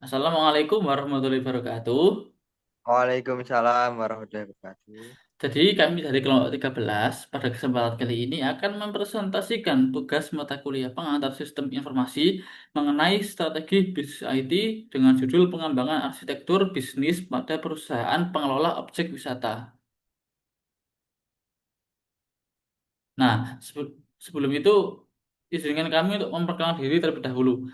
Assalamualaikum warahmatullahi wabarakatuh. Waalaikumsalam warahmatullahi wabarakatuh. Jadi kami dari kelompok 13 pada kesempatan kali ini akan mempresentasikan tugas mata kuliah pengantar sistem informasi mengenai strategi bisnis IT dengan judul pengembangan arsitektur bisnis pada perusahaan pengelola objek wisata. Nah, sebelum itu izinkan kami untuk memperkenalkan diri terlebih dahulu.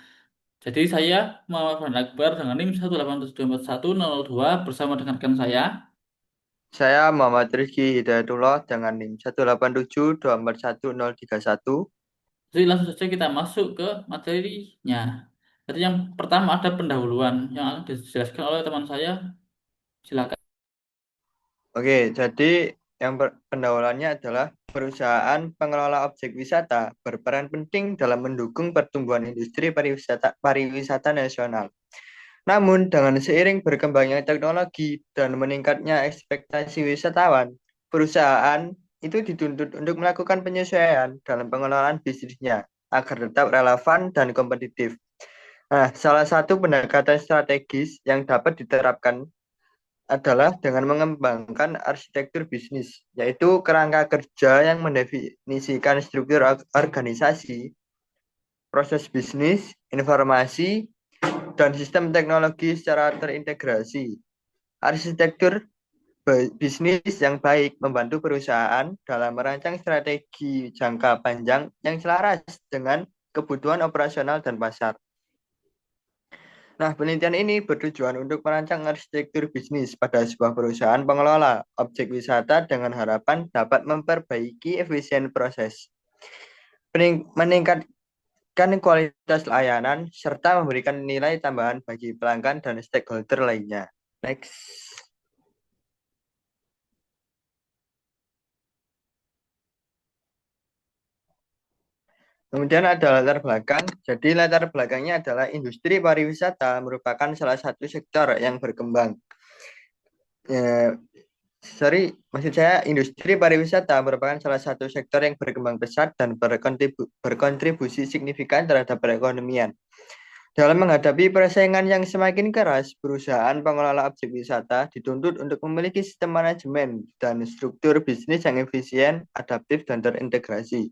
Jadi saya Muhammad Akbar dengan NIM 1874102 bersama dengan rekan saya. Saya Muhammad Rizky Hidayatullah dengan NIM 187241031. Jadi langsung saja kita masuk ke materinya. Jadi yang pertama ada pendahuluan yang akan dijelaskan oleh teman saya. Silakan. Oke, jadi yang pendahuluannya adalah perusahaan pengelola objek wisata berperan penting dalam mendukung pertumbuhan industri pariwisata nasional. Namun, dengan seiring berkembangnya teknologi dan meningkatnya ekspektasi wisatawan, perusahaan itu dituntut untuk melakukan penyesuaian dalam pengelolaan bisnisnya agar tetap relevan dan kompetitif. Nah, salah satu pendekatan strategis yang dapat diterapkan adalah dengan mengembangkan arsitektur bisnis, yaitu kerangka kerja yang mendefinisikan struktur organisasi, proses bisnis, informasi, dan sistem teknologi secara terintegrasi. Arsitektur bisnis yang baik membantu perusahaan dalam merancang strategi jangka panjang yang selaras dengan kebutuhan operasional dan pasar. Nah, penelitian ini bertujuan untuk merancang arsitektur bisnis pada sebuah perusahaan pengelola objek wisata dengan harapan dapat memperbaiki efisien proses, meningkatkan kualitas layanan, serta memberikan nilai tambahan bagi pelanggan dan stakeholder lainnya. Next. Kemudian ada latar belakang. Jadi latar belakangnya adalah industri pariwisata merupakan salah satu sektor yang berkembang. Ya, maksud saya industri pariwisata merupakan salah satu sektor yang berkembang pesat dan berkontribusi signifikan terhadap perekonomian. Dalam menghadapi persaingan yang semakin keras, perusahaan pengelola objek wisata dituntut untuk memiliki sistem manajemen dan struktur bisnis yang efisien, adaptif, dan terintegrasi.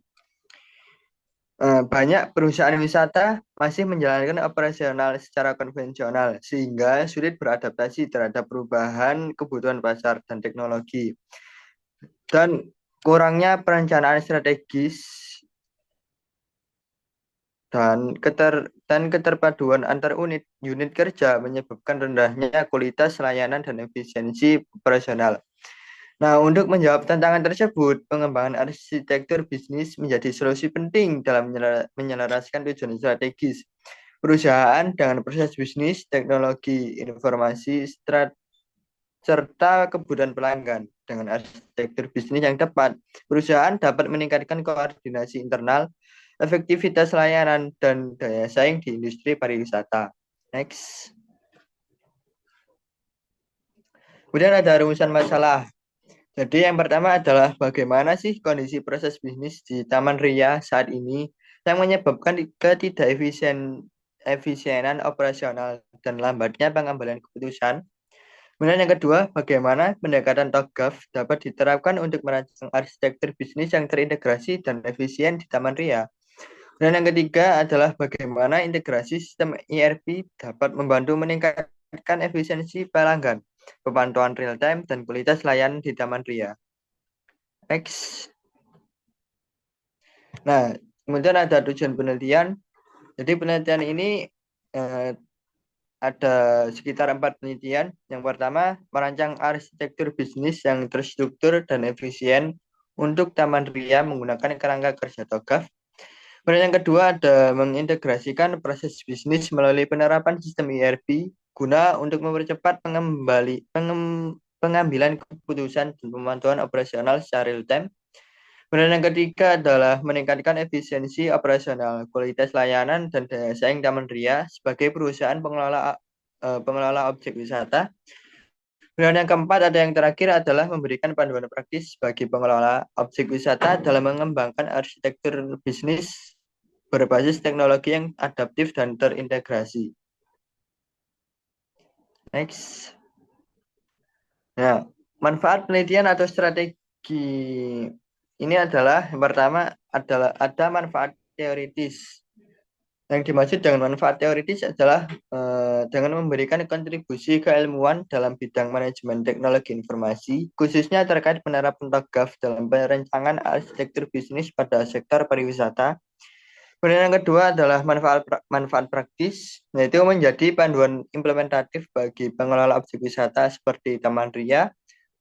Banyak perusahaan wisata masih menjalankan operasional secara konvensional sehingga sulit beradaptasi terhadap perubahan kebutuhan pasar dan teknologi. Dan kurangnya perencanaan strategis dan keterpaduan antar unit kerja menyebabkan rendahnya kualitas layanan dan efisiensi operasional. Nah, untuk menjawab tantangan tersebut, pengembangan arsitektur bisnis menjadi solusi penting dalam menyelaraskan tujuan strategis perusahaan dengan proses bisnis, teknologi, informasi, serta kebutuhan pelanggan. Dengan arsitektur bisnis yang tepat, perusahaan dapat meningkatkan koordinasi internal, efektivitas layanan, dan daya saing di industri pariwisata. Next. Kemudian ada rumusan masalah. Jadi yang pertama adalah bagaimana sih kondisi proses bisnis di Taman Ria saat ini yang menyebabkan efisienan operasional dan lambatnya pengambilan keputusan. Kemudian yang kedua, bagaimana pendekatan TOGAF dapat diterapkan untuk merancang arsitektur bisnis yang terintegrasi dan efisien di Taman Ria. Dan yang ketiga adalah bagaimana integrasi sistem ERP dapat membantu meningkatkan efisiensi pelanggan, pemantauan real time, dan kualitas layanan di Taman Ria. Next. Nah, kemudian ada tujuan penelitian. Jadi penelitian ini eh, ada sekitar 4 penelitian. Yang pertama, merancang arsitektur bisnis yang terstruktur dan efisien untuk Taman Ria menggunakan kerangka kerja TOGAF. Kemudian yang kedua ada mengintegrasikan proses bisnis melalui penerapan sistem ERP guna untuk mempercepat pengambilan keputusan dan pemantauan operasional secara real time. Kemudian yang ketiga adalah meningkatkan efisiensi operasional, kualitas layanan, dan daya saing Taman Ria sebagai perusahaan pengelola objek wisata. Kemudian yang keempat ada yang terakhir adalah memberikan panduan praktis bagi pengelola objek wisata dalam mengembangkan arsitektur bisnis berbasis teknologi yang adaptif dan terintegrasi. Next. Nah, manfaat penelitian atau strategi ini adalah yang pertama adalah ada manfaat teoritis. Yang dimaksud dengan manfaat teoritis adalah dengan memberikan kontribusi keilmuan dalam bidang manajemen teknologi informasi, khususnya terkait penerapan TOGAF dalam perencanaan arsitektur bisnis pada sektor pariwisata. Kemudian yang kedua adalah manfaat praktis, yaitu menjadi panduan implementatif bagi pengelola objek wisata seperti Taman Ria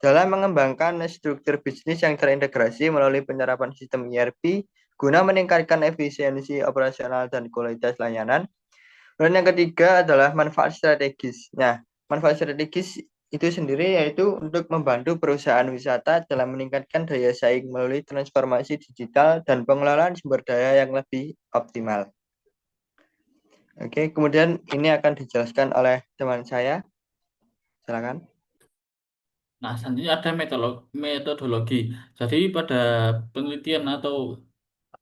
dalam mengembangkan struktur bisnis yang terintegrasi melalui penerapan sistem ERP guna meningkatkan efisiensi operasional dan kualitas layanan. Dan yang ketiga adalah manfaat strategis. Nah, manfaat strategis itu sendiri yaitu untuk membantu perusahaan wisata dalam meningkatkan daya saing melalui transformasi digital dan pengelolaan sumber daya yang lebih optimal. Oke, kemudian ini akan dijelaskan oleh teman saya. Silakan. Nah, selanjutnya ada metodologi. Jadi pada penelitian atau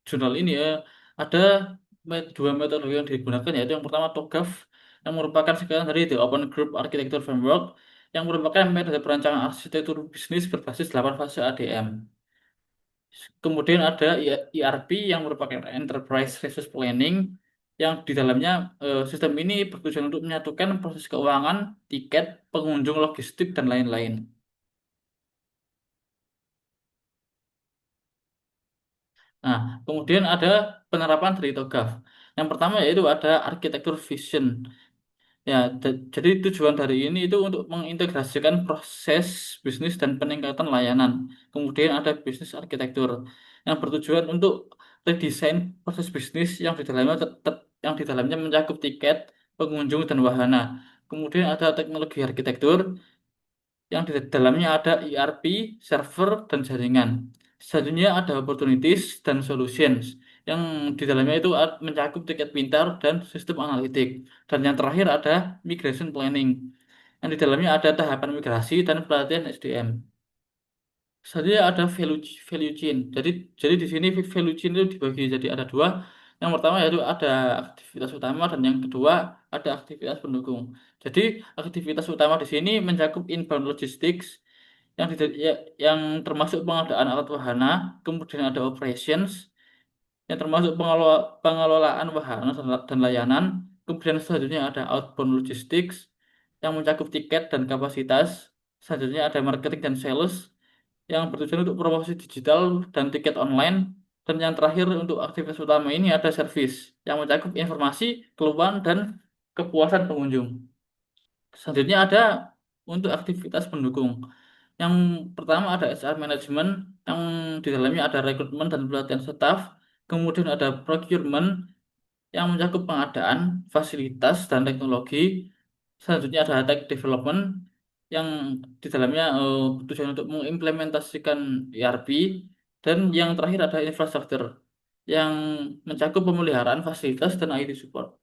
jurnal ini ya ada dua metode yang digunakan, yaitu yang pertama TOGAF yang merupakan singkatan dari The Open Group Architecture Framework yang merupakan metode perancangan arsitektur bisnis berbasis 8 fase ADM. Kemudian ada ERP yang merupakan Enterprise Resource Planning yang di dalamnya sistem ini bertujuan untuk menyatukan proses keuangan, tiket, pengunjung, logistik, dan lain-lain. Nah, kemudian ada penerapan dari TOGAF. Yang pertama yaitu ada arsitektur vision. Ya, jadi tujuan dari ini itu untuk mengintegrasikan proses bisnis dan peningkatan layanan. Kemudian ada bisnis arsitektur yang bertujuan untuk redesain proses bisnis yang di dalamnya yang di dalamnya mencakup tiket, pengunjung dan wahana. Kemudian ada teknologi arsitektur yang di dalamnya ada ERP, server dan jaringan. Selanjutnya ada opportunities dan solutions yang di dalamnya itu mencakup tiket pintar dan sistem analitik. Dan yang terakhir ada migration planning, yang di dalamnya ada tahapan migrasi dan pelatihan SDM. Selanjutnya ada value chain. Jadi di sini value chain itu dibagi jadi ada dua. Yang pertama yaitu ada aktivitas utama dan yang kedua ada aktivitas pendukung. Jadi aktivitas utama di sini mencakup inbound logistics yang yang termasuk pengadaan alat wahana, kemudian ada operations yang termasuk pengelolaan wahana dan layanan. Kemudian selanjutnya ada outbound logistics yang mencakup tiket dan kapasitas. Selanjutnya ada marketing dan sales yang bertujuan untuk promosi digital dan tiket online. Dan yang terakhir untuk aktivitas utama ini ada service yang mencakup informasi, keluhan, dan kepuasan pengunjung. Selanjutnya ada untuk aktivitas pendukung. Yang pertama ada HR Management yang di dalamnya ada rekrutmen dan pelatihan staf. Kemudian ada procurement yang mencakup pengadaan, fasilitas, dan teknologi. Selanjutnya ada tech development yang di dalamnya tujuan untuk mengimplementasikan ERP. Dan yang terakhir ada infrastruktur yang mencakup pemeliharaan fasilitas dan IT support.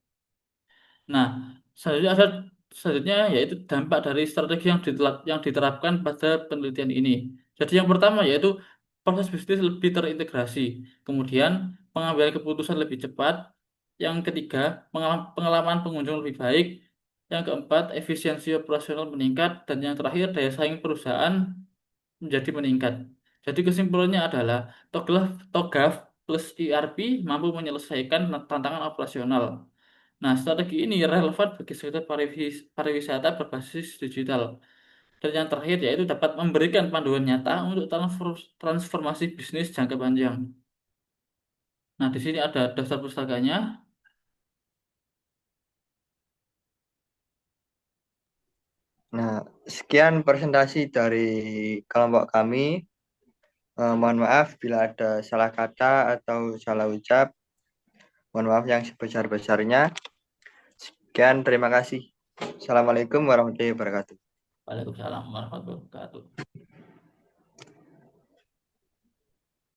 Nah, selanjutnya yaitu dampak dari strategi yang diterapkan pada penelitian ini. Jadi yang pertama yaitu proses bisnis lebih terintegrasi. Kemudian pengambilan keputusan lebih cepat. Yang ketiga, pengalaman pengunjung lebih baik. Yang keempat, efisiensi operasional meningkat. Dan yang terakhir, daya saing perusahaan menjadi meningkat. Jadi kesimpulannya adalah TOGAF plus ERP mampu menyelesaikan tantangan operasional. Nah, strategi ini relevan bagi sektor pariwisata berbasis digital. Dan yang terakhir yaitu dapat memberikan panduan nyata untuk transformasi bisnis jangka panjang. Nah, di sini ada daftar pustakanya. Nah, sekian presentasi dari kelompok kami. Mohon maaf bila ada salah kata atau salah ucap. Mohon maaf yang sebesar-besarnya. Sekian, terima kasih. Assalamualaikum warahmatullahi wabarakatuh. Waalaikumsalam warahmatullahi wabarakatuh.